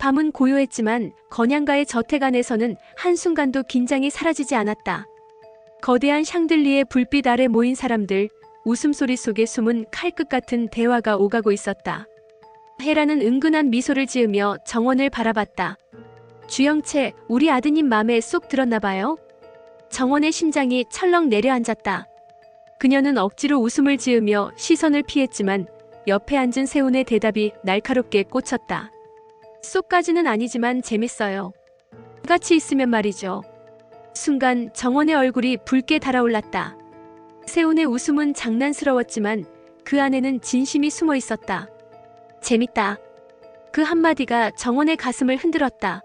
밤은 고요했지만 건양가의 저택 안에서는 한순간도 긴장이 사라지지 않았다. 거대한 샹들리에 불빛 아래 모인 사람들, 웃음소리 속에 숨은 칼끝 같은 대화가 오가고 있었다. 헤라는 은근한 미소를 지으며 정원을 바라봤다. 주영채, 우리 아드님 맘에 쏙 들었나 봐요? 정원의 심장이 철렁 내려앉았다. 그녀는 억지로 웃음을 지으며 시선을 피했지만 옆에 앉은 세훈의 대답이 날카롭게 꽂혔다. 쏙까지는 아니지만 재밌어요. 같이 있으면 말이죠. 순간 정원의 얼굴이 붉게 달아올랐다. 세훈의 웃음은 장난스러웠지만 그 안에는 진심이 숨어 있었다. 재밌다. 그 한마디가 정원의 가슴을 흔들었다.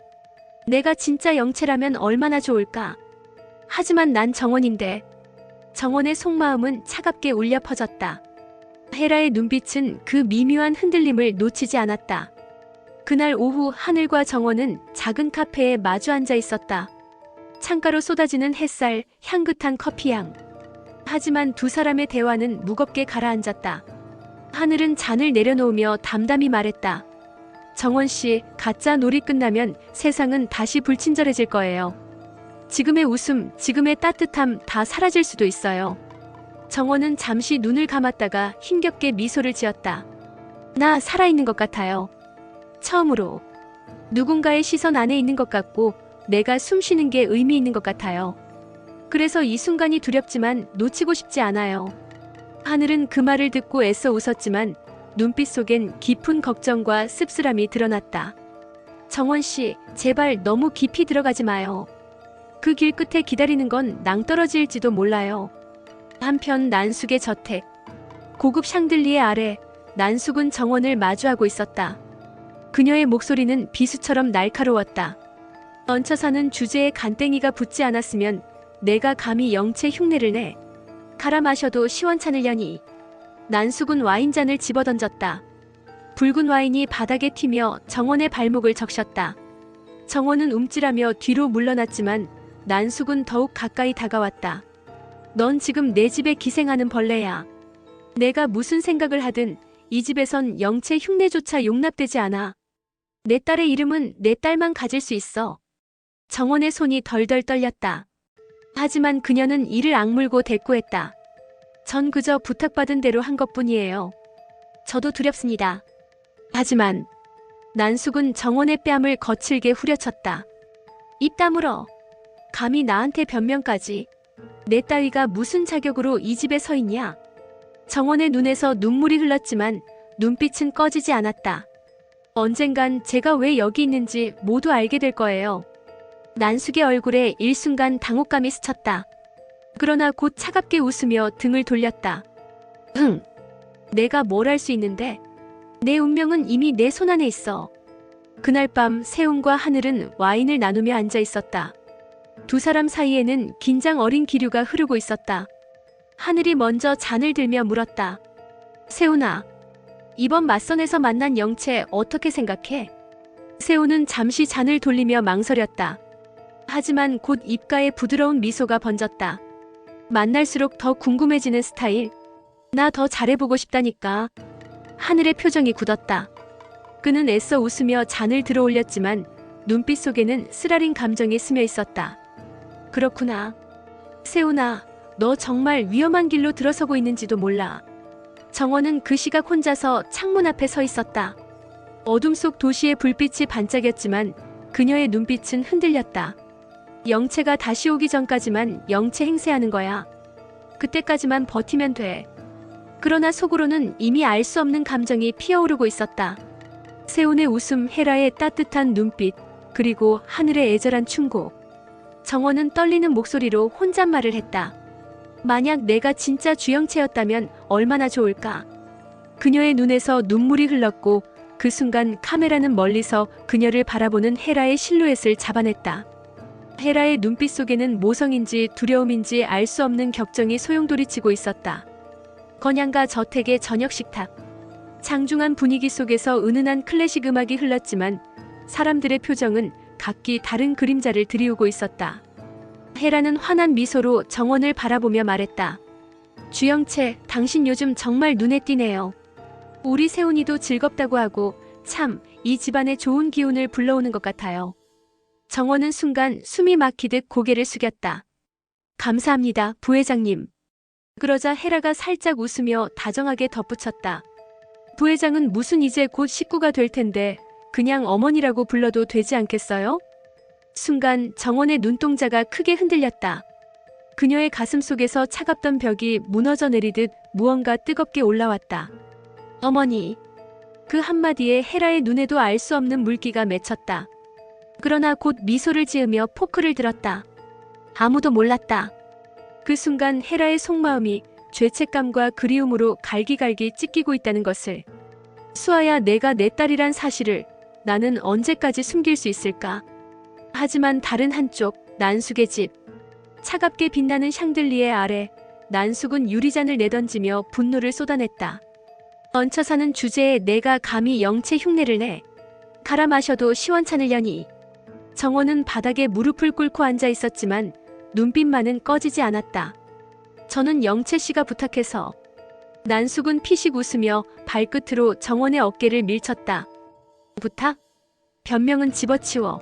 내가 진짜 영채라면 얼마나 좋을까. 하지만 난 정원인데. 정원의 속마음은 차갑게 울려 퍼졌다. 헤라의 눈빛은 그 미묘한 흔들림을 놓치지 않았다. 그날 오후 하늘과 정원은 작은 카페에 마주 앉아 있었다. 창가로 쏟아지는 햇살, 향긋한 커피향. 하지만 두 사람의 대화는 무겁게 가라앉았다. 하늘은 잔을 내려놓으며 담담히 말했다. 정원 씨, 가짜 놀이 끝나면 세상은 다시 불친절해질 거예요. 지금의 웃음, 지금의 따뜻함 다 사라질 수도 있어요. 정원은 잠시 눈을 감았다가 힘겹게 미소를 지었다. 나 살아있는 것 같아요. 처음으로. 누군가의 시선 안에 있는 것 같고 내가 숨 쉬는 게 의미 있는 것 같아요. 그래서 이 순간이 두렵지만 놓치고 싶지 않아요. 하늘은 그 말을 듣고 애써 웃었지만 눈빛 속엔 깊은 걱정과 씁쓸함이 드러났다. 정원 씨, 제발 너무 깊이 들어가지 마요. 그 길 끝에 기다리는 건 낭떠러지일지도 몰라요. 한편 난숙의 저택. 고급 샹들리에 아래 난숙은 정원을 마주하고 있었다. 그녀의 목소리는 비수처럼 날카로웠다. 얹혀 사는 주제에 간땡이가 붙지 않았으면 내가 감히 영채 흉내를 내. 갈아 마셔도 시원찮으려니. 난숙은 와인잔을 집어던졌다. 붉은 와인이 바닥에 튀며 정원의 발목을 적셨다. 정원은 움찔하며 뒤로 물러났지만 난숙은 더욱 가까이 다가왔다. 넌 지금 내 집에 기생하는 벌레야. 내가 무슨 생각을 하든 이 집에선 영채 흉내조차 용납되지 않아. 내 딸의 이름은 내 딸만 가질 수 있어. 정원의 손이 덜덜 떨렸다. 하지만 그녀는 이를 악물고 대꾸했다. 전 그저 부탁받은 대로 한 것뿐이에요. 저도 두렵습니다. 하지만 난숙은 정원의 뺨을 거칠게 후려쳤다. 입 다물어. 감히 나한테 변명까지. 내 따위가 무슨 자격으로 이 집에 서 있냐. 정원의 눈에서 눈물이 흘렀지만 눈빛은 꺼지지 않았다. 언젠간 제가 왜 여기 있는지 모두 알게 될 거예요. 난숙의 얼굴에 일순간 당혹감이 스쳤다. 그러나 곧 차갑게 웃으며 등을 돌렸다. 응. 내가 뭘 할 수 있는데? 내 운명은 이미 내 손 안에 있어. 그날 밤 세훈과 하늘은 와인을 나누며 앉아 있었다. 두 사람 사이에는 긴장 어린 기류가 흐르고 있었다. 하늘이 먼저 잔을 들며 물었다. 세훈아, 이번 맞선에서 만난 영채 어떻게 생각해? 세훈은 잠시 잔을 돌리며 망설였다. 하지만 곧 입가에 부드러운 미소가 번졌다. 만날수록 더 궁금해지는 스타일. 나 더 잘해보고 싶다니까. 하늘의 표정이 굳었다. 그는 애써 웃으며 잔을 들어 올렸지만 눈빛 속에는 쓰라린 감정이 스며 있었다. 그렇구나. 세훈아, 너 정말 위험한 길로 들어서고 있는지도 몰라. 정원은 그 시각 혼자서 창문 앞에 서 있었다. 어둠 속 도시의 불빛이 반짝였지만 그녀의 눈빛은 흔들렸다. 영채가 다시 오기 전까지만 영채 행세하는 거야. 그때까지만 버티면 돼. 그러나 속으로는 이미 알 수 없는 감정이 피어오르고 있었다. 세훈의 웃음, 헤라의 따뜻한 눈빛, 그리고 하늘의 애절한 충고. 정원은 떨리는 목소리로 혼잣말을 했다. 만약 내가 진짜 주영채였다면 얼마나 좋을까. 그녀의 눈에서 눈물이 흘렀고 그 순간 카메라는 멀리서 그녀를 바라보는 헤라의 실루엣을 잡아냈다. 헤라의 눈빛 속에는 모성인지 두려움인지 알 수 없는 격정이 소용돌이치고 있었다. 건양가 저택의 저녁 식탁. 장중한 분위기 속에서 은은한 클래식 음악이 흘렀지만 사람들의 표정은 각기 다른 그림자를 드리우고 있었다. 헤라는 환한 미소로 정원을 바라보며 말했다. 주영채, 당신 요즘 정말 눈에 띄네요. 우리 세훈이도 즐겁다고 하고 참 이 집안의 좋은 기운을 불러오는 것 같아요. 정원은 순간 숨이 막히듯 고개를 숙였다. 감사합니다, 부회장님. 그러자 헤라가 살짝 웃으며 다정하게 덧붙였다. 부회장은 무슨 이제 곧 식구가 될 텐데 그냥 어머니라고 불러도 되지 않겠어요? 순간 정원의 눈동자가 크게 흔들렸다. 그녀의 가슴 속에서 차갑던 벽이 무너져 내리듯 무언가 뜨겁게 올라왔다. 어머니. 그 한마디에 헤라의 눈에도 알 수 없는 물기가 맺혔다. 그러나 곧 미소를 지으며 포크를 들었다. 아무도 몰랐다. 그 순간 헤라의 속마음이 죄책감과 그리움으로 갈기갈기 찢기고 있다는 것을. 수아야, 내가 내 딸이란 사실을 나는 언제까지 숨길 수 있을까? 하지만 다른 한쪽, 난숙의 집. 차갑게 빛나는 샹들리에 아래 난숙은 유리잔을 내던지며 분노를 쏟아냈다. 얹혀 사는 주제에 내가 감히 영체 흉내를 내. 갈아 마셔도 시원찮으려니. 정원은 바닥에 무릎을 꿇고 앉아 있었지만 눈빛만은 꺼지지 않았다. 저는 영채 씨가 부탁해서. 난숙은 피식 웃으며 발끝으로 정원의 어깨를 밀쳤다. 부탁? 변명은 집어치워.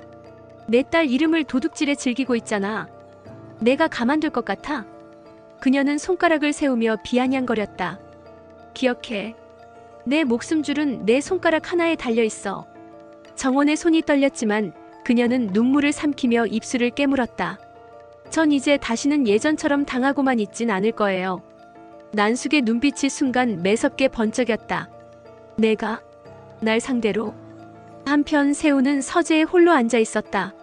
내 딸 이름을 도둑질에 즐기고 있잖아. 내가 가만둘 것 같아? 그녀는 손가락을 세우며 비아냥거렸다. 기억해. 내 목숨줄은 내 손가락 하나에 달려있어. 정원의 손이 떨렸지만 그녀는 눈물을 삼키며 입술을 깨물었다. 전 이제 다시는 예전처럼 당하고만 있진 않을 거예요. 난숙의 눈빛이 순간 매섭게 번쩍였다. 내가? 날 상대로? 한편 세우는 서재에 홀로 앉아 있었다.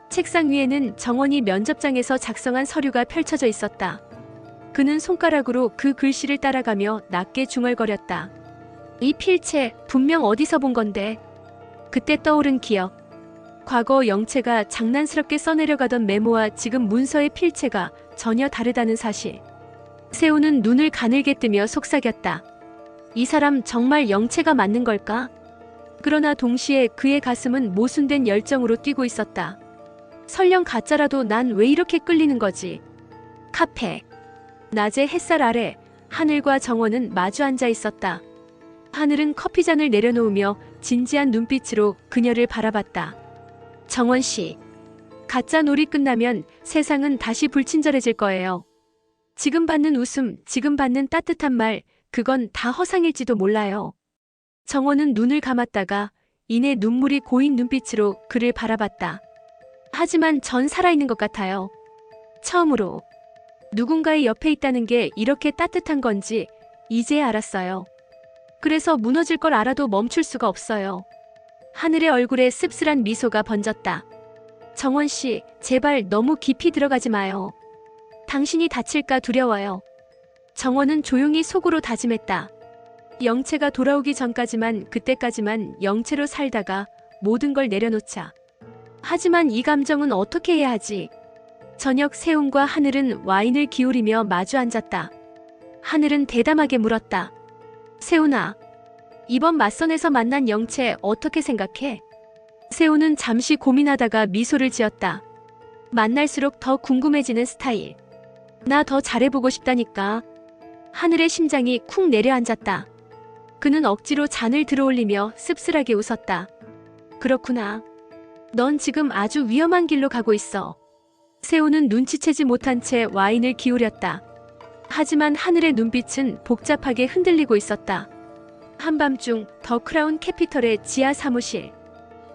책상 위에는 정원이 면접장에서 작성한 서류가 펼쳐져 있었다. 그는 손가락으로 그 글씨를 따라가며 낮게 중얼거렸다. 이 필체 분명 어디서 본 건데. 그때 떠오른 기억. 과거 영채가 장난스럽게 써내려가던 메모와 지금 문서의 필체가 전혀 다르다는 사실. 세우는 눈을 가늘게 뜨며 속삭였다. 이 사람 정말 영채가 맞는 걸까? 그러나 동시에 그의 가슴은 모순된 열정으로 뛰고 있었다. 설령 가짜라도 난 왜 이렇게 끌리는 거지? 카페. 낮의 햇살 아래 하늘과 정원은 마주 앉아 있었다. 하늘은 커피잔을 내려놓으며 진지한 눈빛으로 그녀를 바라봤다. 정원 씨, 가짜 놀이 끝나면 세상은 다시 불친절해질 거예요. 지금 받는 웃음, 지금 받는 따뜻한 말, 그건 다 허상일지도 몰라요. 정원은 눈을 감았다가 이내 눈물이 고인 눈빛으로 그를 바라봤다. 하지만 전 살아있는 것 같아요. 처음으로 누군가의 옆에 있다는 게 이렇게 따뜻한 건지 이제야 알았어요. 그래서 무너질 걸 알아도 멈출 수가 없어요. 하늘의 얼굴에 씁쓸한 미소가 번졌다. 정원 씨, 제발 너무 깊이 들어가지 마요. 당신이 다칠까 두려워요. 정원은 조용히 속으로 다짐했다. 영채가 돌아오기 전까지만, 그때까지만 영채로 살다가 모든 걸 내려놓자. 하지만 이 감정은 어떻게 해야 하지? 저녁 세움과 하늘은 와인을 기울이며 마주 앉았다. 하늘은 대담하게 물었다. 세훈아, 이번 맞선에서 만난 영채 어떻게 생각해? 세훈은 잠시 고민하다가 미소를 지었다. 만날수록 더 궁금해지는 스타일. 나 더 잘해보고 싶다니까. 하늘의 심장이 쿵 내려앉았다. 그는 억지로 잔을 들어올리며 씁쓸하게 웃었다. 그렇구나. 넌 지금 아주 위험한 길로 가고 있어. 세훈은 눈치채지 못한 채 와인을 기울였다. 하지만 하늘의 눈빛은 복잡하게 흔들리고 있었다. 한밤중 더 크라운 캐피털의 지하 사무실.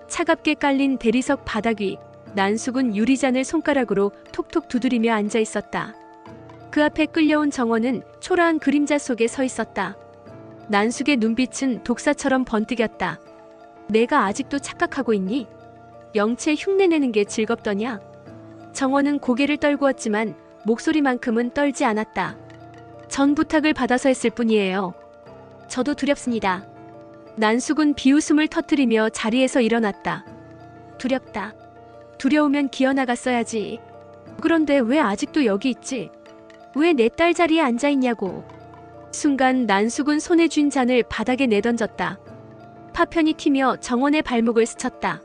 차갑게 깔린 대리석 바닥 위 난숙은 유리잔을 손가락으로 톡톡 두드리며 앉아 있었다. 그 앞에 끌려온 정원은 초라한 그림자 속에 서 있었다. 난숙의 눈빛은 독사처럼 번뜩였다. 내가 아직도 착각하고 있니? 영채 흉내내는 게 즐겁더냐? 정원은 고개를 떨구었지만 목소리만큼은 떨지 않았다. 전 부탁을 받아서 했을 뿐이에요. 저도 두렵습니다. 난숙은 비웃음을 터뜨리며 자리에서 일어났다. 두렵다. 두려우면 기어나갔어야지. 그런데 왜 아직도 여기 있지? 왜 내 딸 자리에 앉아있냐고. 순간 난숙은 손에 쥔 잔을 바닥에 내던졌다. 파편이 튀며 정원의 발목을 스쳤다.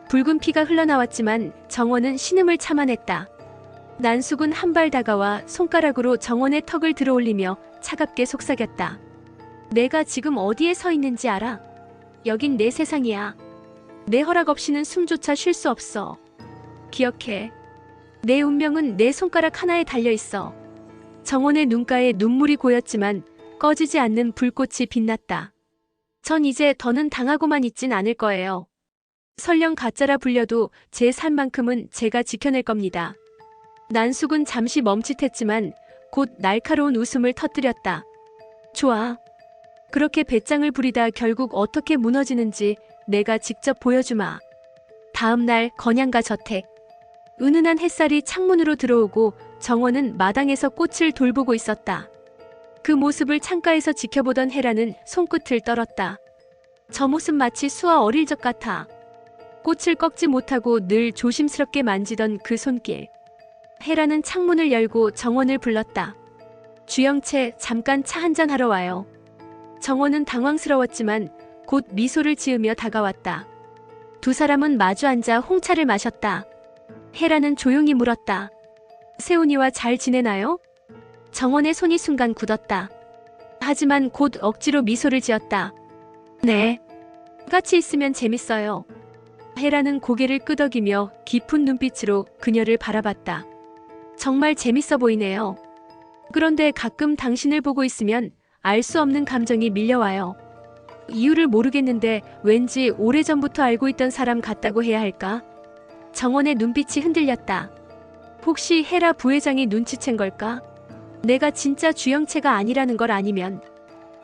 붉은 피가 흘러나왔지만 정원은 신음을 참아냈다. 난숙은 한 발 다가와 손가락으로 정원의 턱을 들어올리며 차갑게 속삭였다. 내가 지금 어디에 서 있는지 알아? 여긴 내 세상이야. 내 허락 없이는 숨조차 쉴 수 없어. 기억해. 내 운명은 내 손가락 하나에 달려 있어. 정원의 눈가에 눈물이 고였지만 꺼지지 않는 불꽃이 빛났다. 전 이제 더는 당하고만 있진 않을 거예요. 설령 가짜라 불려도 제 삶만큼은 제가 지켜낼 겁니다. 난숙은 잠시 멈칫했지만 곧 날카로운 웃음을 터뜨렸다. 좋아. 그렇게 배짱을 부리다 결국 어떻게 무너지는지 내가 직접 보여주마. 다음 날 건양가 저택. 은은한 햇살이 창문으로 들어오고 정원은 마당에서 꽃을 돌보고 있었다. 그 모습을 창가에서 지켜보던 헤라는 손끝을 떨었다. 저 모습 마치 수아 어릴 적 같아. 꽃을 꺾지 못하고 늘 조심스럽게 만지던 그 손길. 헤라는 창문을 열고 정원을 불렀다. 주영채, 잠깐 차 한잔 하러 와요. 정원은 당황스러웠지만 곧 미소를 지으며 다가왔다. 두 사람은 마주 앉아 홍차를 마셨다. 헤라는 조용히 물었다. 세훈이와 잘 지내나요? 정원의 손이 순간 굳었다. 하지만 곧 억지로 미소를 지었다. 네. 같이 있으면 재밌어요. 헤라는 고개를 끄덕이며 깊은 눈빛으로 그녀를 바라봤다. 정말 재밌어 보이네요. 그런데 가끔 당신을 보고 있으면 알 수 없는 감정이 밀려와요. 이유를 모르겠는데 왠지 오래전부터 알고 있던 사람 같다고 해야 할까? 정원의 눈빛이 흔들렸다. 혹시 헤라 부회장이 눈치챈 걸까? 내가 진짜 주영채가 아니라는 걸 아니면.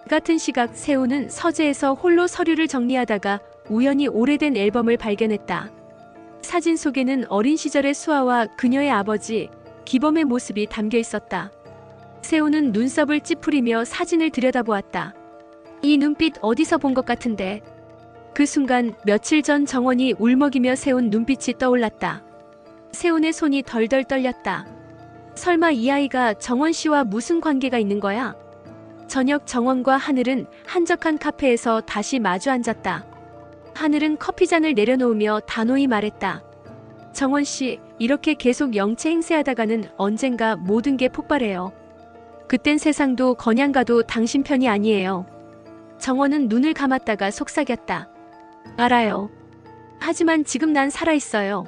같은 시각 세훈은 서재에서 홀로 서류를 정리하다가 우연히 오래된 앨범을 발견했다. 사진 속에는 어린 시절의 수아와 그녀의 아버지 기범의 모습이 담겨 있었다. 세훈은 눈썹을 찌푸리며 사진을 들여다보았다. 이 눈빛 어디서 본 것 같은데. 그 순간 며칠 전 정원이 울먹이며 세운 눈빛이 떠올랐다. 세훈의 손이 덜덜 떨렸다. 설마 이 아이가 정원 씨와 무슨 관계가 있는 거야? 저녁 정원과 하늘은 한적한 카페에서 다시 마주 앉았다. 하늘은 커피잔을 내려놓으며 단호히 말했다. 정원 씨, 이렇게 계속 영체 행세하다가는 언젠가 모든 게 폭발해요. 그땐 세상도 건양가도 당신 편이 아니에요. 정원은 눈을 감았다가 속삭였다. 알아요. 하지만 지금 난 살아있어요.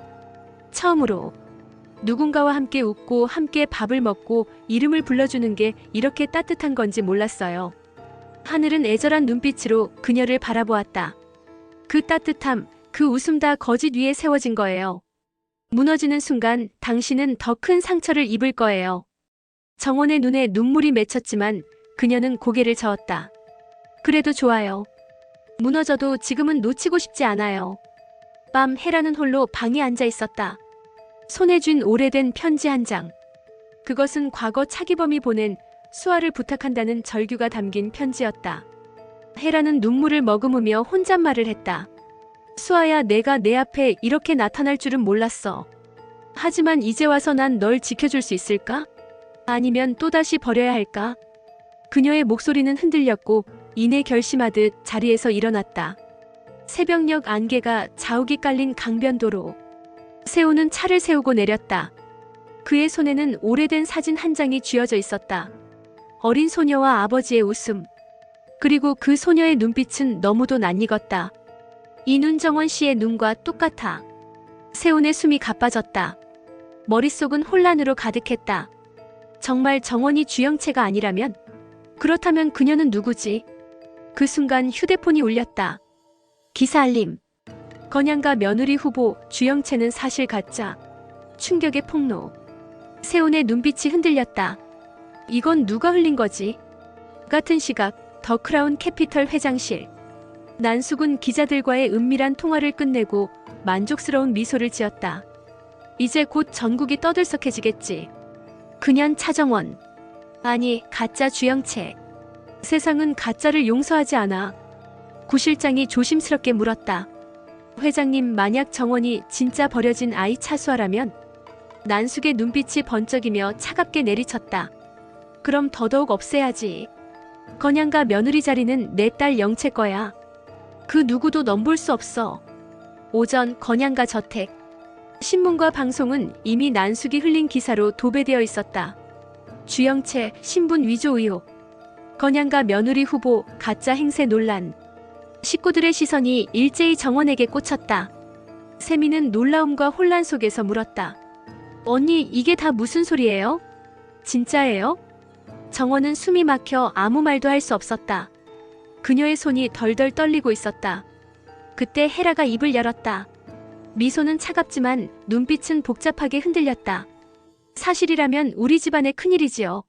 처음으로. 누군가와 함께 웃고 함께 밥을 먹고 이름을 불러주는 게 이렇게 따뜻한 건지 몰랐어요. 하늘은 애절한 눈빛으로 그녀를 바라보았다. 그 따뜻함, 그 웃음 다 거짓 위에 세워진 거예요. 무너지는 순간 당신은 더 큰 상처를 입을 거예요. 정원의 눈에 눈물이 맺혔지만 그녀는 고개를 저었다. 그래도 좋아요. 무너져도 지금은 놓치고 싶지 않아요. 밤 헤라는 홀로 방에 앉아 있었다. 손에 쥔 오래된 편지 한 장. 그것은 과거 차기범이 보낸 수아를 부탁한다는 절규가 담긴 편지였다. 헤라는 눈물을 머금으며 혼잣말을 했다. 수아야, 내가 내 앞에 이렇게 나타날 줄은 몰랐어. 하지만 이제 와서 난 널 지켜줄 수 있을까? 아니면 또다시 버려야 할까? 그녀의 목소리는 흔들렸고 이내 결심하듯 자리에서 일어났다. 새벽녘 안개가 자욱이 깔린 강변도로. 세훈은 차를 세우고 내렸다. 그의 손에는 오래된 사진 한 장이 쥐어져 있었다. 어린 소녀와 아버지의 웃음. 그리고 그 소녀의 눈빛은 너무도 낯익었다. 이눈정원 씨의 눈과 똑같아. 세훈의 숨이 가빠졌다. 머릿속은 혼란으로 가득했다. 정말 정원이 주영채가 아니라면? 그렇다면 그녀는 누구지? 그 순간 휴대폰이 울렸다. 기사 알림. 건양가 며느리 후보 주영채는 사실 가짜. 충격의 폭로. 세훈의 눈빛이 흔들렸다. 이건 누가 흘린 거지? 같은 시각 더 크라운 캐피털 회장실. 난숙은 기자들과의 은밀한 통화를 끝내고 만족스러운 미소를 지었다. 이제 곧 전국이 떠들썩해지겠지. 그년 차정원. 아니, 가짜 주영채. 세상은 가짜를 용서하지 않아. 구실장이 조심스럽게 물었다. 회장님, 만약 정원이 진짜 버려진 아이 차수아라면? 난숙의 눈빛이 번쩍이며 차갑게 내리쳤다. 그럼 더더욱 없애야지. 건양가 며느리 자리는 내 딸 영채 거야. 그 누구도 넘볼 수 없어. 오전 건양가 저택. 신문과 방송은 이미 난숙이 흘린 기사로 도배되어 있었다. 주영채 신분 위조 의혹. 건양가 며느리 후보 가짜 행세 논란. 식구들의 시선이 일제히 정원에게 꽂혔다. 세미는 놀라움과 혼란 속에서 물었다. 언니, 이게 다 무슨 소리예요? 진짜예요? 정원은 숨이 막혀 아무 말도 할 수 없었다. 그녀의 손이 덜덜 떨리고 있었다. 그때 헤라가 입을 열었다. 미소는 차갑지만 눈빛은 복잡하게 흔들렸다. 사실이라면 우리 집안의 큰일이지요.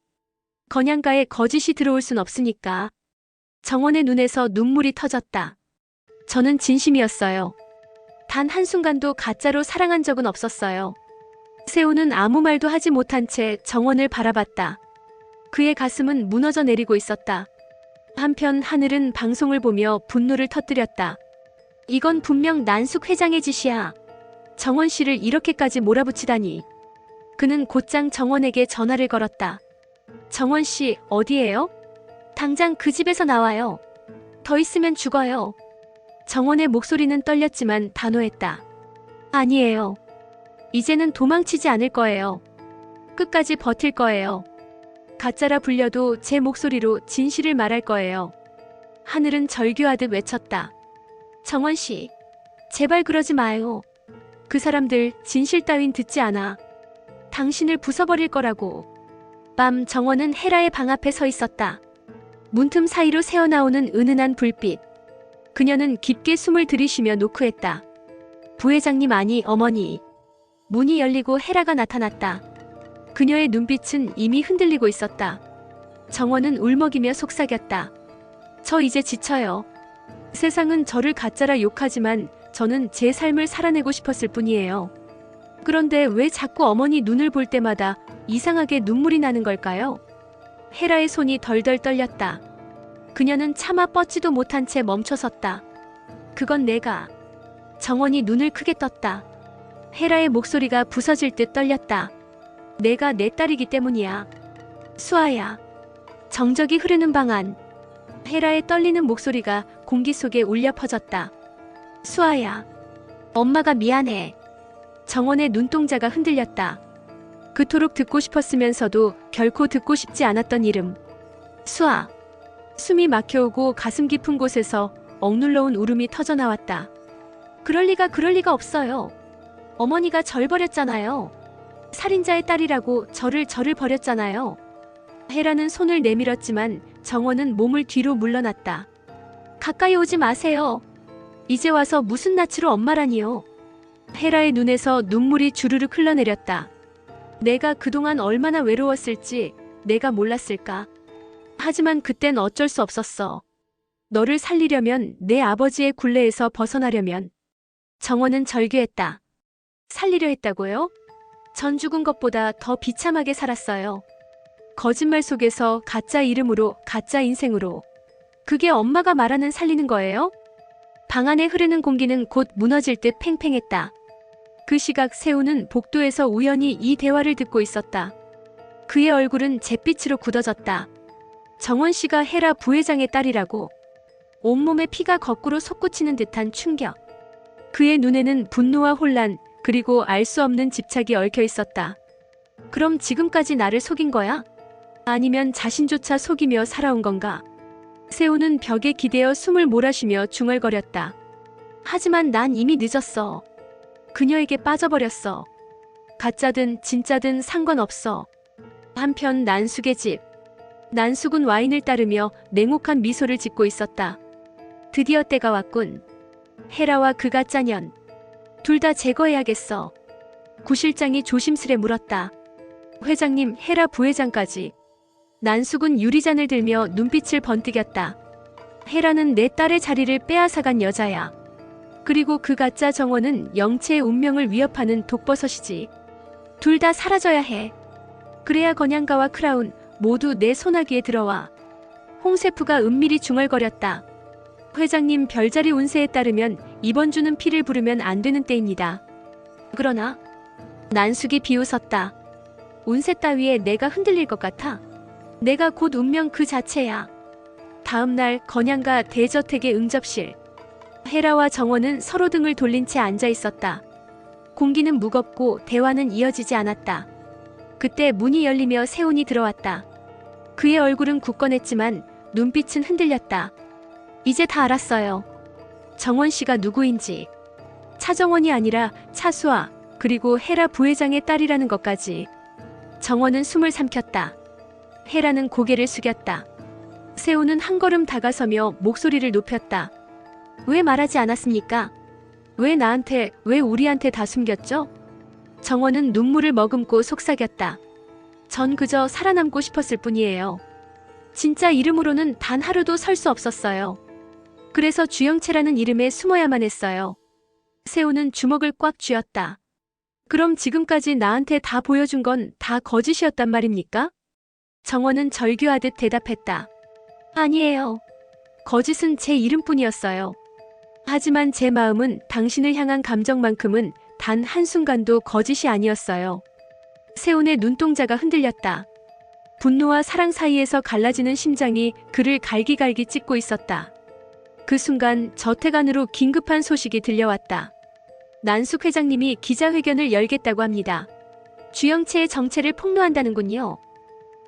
건양가에 거짓이 들어올 순 없으니까. 정원의 눈에서 눈물이 터졌다. 저는 진심이었어요. 단 한순간도 가짜로 사랑한 적은 없었어요. 세호는 아무 말도 하지 못한 채 정원을 바라봤다. 그의 가슴은 무너져 내리고 있었다. 한편 하늘은 방송을 보며 분노를 터뜨렸다. 이건 분명 난숙 회장의 짓이야. 정원 씨를 이렇게까지 몰아붙이다니. 그는 곧장 정원에게 전화를 걸었다. 정원 씨, 어디에요? 당장 그 집에서 나와요. 더 있으면 죽어요. 정원의 목소리는 떨렸지만 단호했다. 아니에요. 이제는 도망치지 않을 거예요. 끝까지 버틸 거예요. 가짜라 불려도 제 목소리로 진실을 말할 거예요. 하늘은 절규하듯 외쳤다. 정원 씨, 제발 그러지 마요. 그 사람들 진실 따윈 듣지 않아. 당신을 부숴버릴 거라고. 밤 정원은 헤라의 방 앞에 서 있었다. 문틈 사이로 새어나오는 은은한 불빛. 그녀는 깊게 숨을 들이쉬며 노크했다. 부회장님, 아니 어머니. 문이 열리고 헤라가 나타났다. 그녀의 눈빛은 이미 흔들리고 있었다. 정원은 울먹이며 속삭였다. 저 이제 지쳐요. 세상은 저를 가짜라 욕하지만 저는 제 삶을 살아내고 싶었을 뿐이에요. 그런데 왜 자꾸 어머니 눈을 볼 때마다 이상하게 눈물이 나는 걸까요? 헤라의 손이 덜덜 떨렸다. 그녀는 차마 뻗지도 못한 채 멈춰섰다. 그건 내가. 정원이 눈을 크게 떴다. 헤라의 목소리가 부서질 듯 떨렸다. 내가 내 딸이기 때문이야. 수아야. 정적이 흐르는 방 안. 헤라의 떨리는 목소리가 공기 속에 울려 퍼졌다. 수아야. 엄마가 미안해. 정원의 눈동자가 흔들렸다. 그토록 듣고 싶었으면서도 결코 듣고 싶지 않았던 이름. 수아. 숨이 막혀오고 가슴 깊은 곳에서 억눌러온 울음이 터져나왔다. 그럴 리가 없어요. 어머니가 절 버렸잖아요. 살인자의 딸이라고 저를 버렸잖아요. 헤라는 손을 내밀었지만 정원은 몸을 뒤로 물러났다. 가까이 오지 마세요. 이제 와서 무슨 낯으로 엄마라니요. 헤라의 눈에서 눈물이 주르륵 흘러내렸다. 내가 그동안 얼마나 외로웠을지 내가 몰랐을까. 하지만 그땐 어쩔 수 없었어. 너를 살리려면, 내 아버지의 굴레에서 벗어나려면. 정원은 절규했다. 살리려 했다고요? 전 죽은 것보다 더 비참하게 살았어요. 거짓말 속에서 가짜 이름으로, 가짜 인생으로. 그게 엄마가 말하는 살리는 거예요? 방 안에 흐르는 공기는 곧 무너질 듯 팽팽했다. 그 시각 세우는 복도에서 우연히 이 대화를 듣고 있었다. 그의 얼굴은 잿빛으로 굳어졌다. 정원 씨가 헤라 부회장의 딸이라고. 온몸에 피가 거꾸로 솟구치는 듯한 충격. 그의 눈에는 분노와 혼란, 그리고 알 수 없는 집착이 얽혀 있었다. 그럼 지금까지 나를 속인 거야? 아니면 자신조차 속이며 살아온 건가? 세우는 벽에 기대어 숨을 몰아쉬며 중얼거렸다. 하지만 난 이미 늦었어. 그녀에게 빠져버렸어. 가짜든 진짜든 상관없어. 한편 난숙의 집. 난숙은 와인을 따르며 냉혹한 미소를 짓고 있었다. 드디어 때가 왔군. 헤라와 그 가짜년. 둘 다 제거해야겠어. 구실장이 조심스레 물었다. 회장님, 헤라 부회장까지. 난숙은 유리잔을 들며 눈빛을 번뜩였다. 헤라는 내 딸의 자리를 빼앗아간 여자야. 그리고 그 가짜 정원은 영체의 운명을 위협하는 독버섯이지. 둘 다 사라져야 해. 그래야 건양가와 크라운 모두 내 손아귀에 들어와. 홍세프가 은밀히 중얼거렸다. 회장님, 별자리 운세에 따르면 이번 주는 피를 부르면 안 되는 때입니다. 그러나 난숙이 비웃었다. 운세 따위에 내가 흔들릴 것 같아? 내가 곧 운명 그 자체야. 다음 날 건양가 대저택의 응접실. 헤라와 정원은 서로 등을 돌린 채 앉아 있었다. 공기는 무겁고 대화는 이어지지 않았다. 그때 문이 열리며 세훈이 들어왔다. 그의 얼굴은 굳건했지만 눈빛은 흔들렸다. 이제 다 알았어요. 정원 씨가 누구인지, 차정원이 아니라 차수아, 그리고 헤라 부회장의 딸이라는 것까지. 정원은 숨을 삼켰다. 헤라는 고개를 숙였다. 세우는 한 걸음 다가서며 목소리를 높였다. 왜 말하지 않았습니까? 왜 우리한테 다 숨겼죠? 정원은 눈물을 머금고 속삭였다. 전 그저 살아남고 싶었을 뿐이에요. 진짜 이름으로는 단 하루도 설 수 없었어요. 그래서 주영채라는 이름에 숨어야만 했어요. 세우는 주먹을 꽉 쥐었다. 그럼 지금까지 나한테 다 보여준 건 다 거짓이었단 말입니까? 정원은 절규하듯 대답했다. 아니에요. 거짓은 제 이름뿐이었어요. 하지만 제 마음은 당신을 향한 감정만큼은 단 한순간도 거짓이 아니었어요. 세운의 눈동자가 흔들렸다. 분노와 사랑 사이에서 갈라지는 심장이 그를 갈기갈기 찢고 있었다. 그 순간 저택 안으로 긴급한 소식이 들려왔다. 난숙 회장님이 기자회견을 열겠다고 합니다. 주영채의 정체를 폭로한다는군요.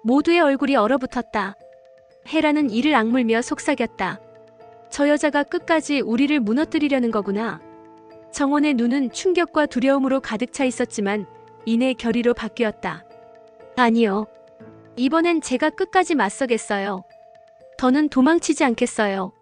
모두의 얼굴이 얼어붙었다. 헤라는 이를 악물며 속삭였다. 저 여자가 끝까지 우리를 무너뜨리려는 거구나. 정원의 눈은 충격과 두려움으로 가득 차 있었지만 이내 결의로 바뀌었다. 아니요. 이번엔 제가 끝까지 맞서겠어요. 더는 도망치지 않겠어요.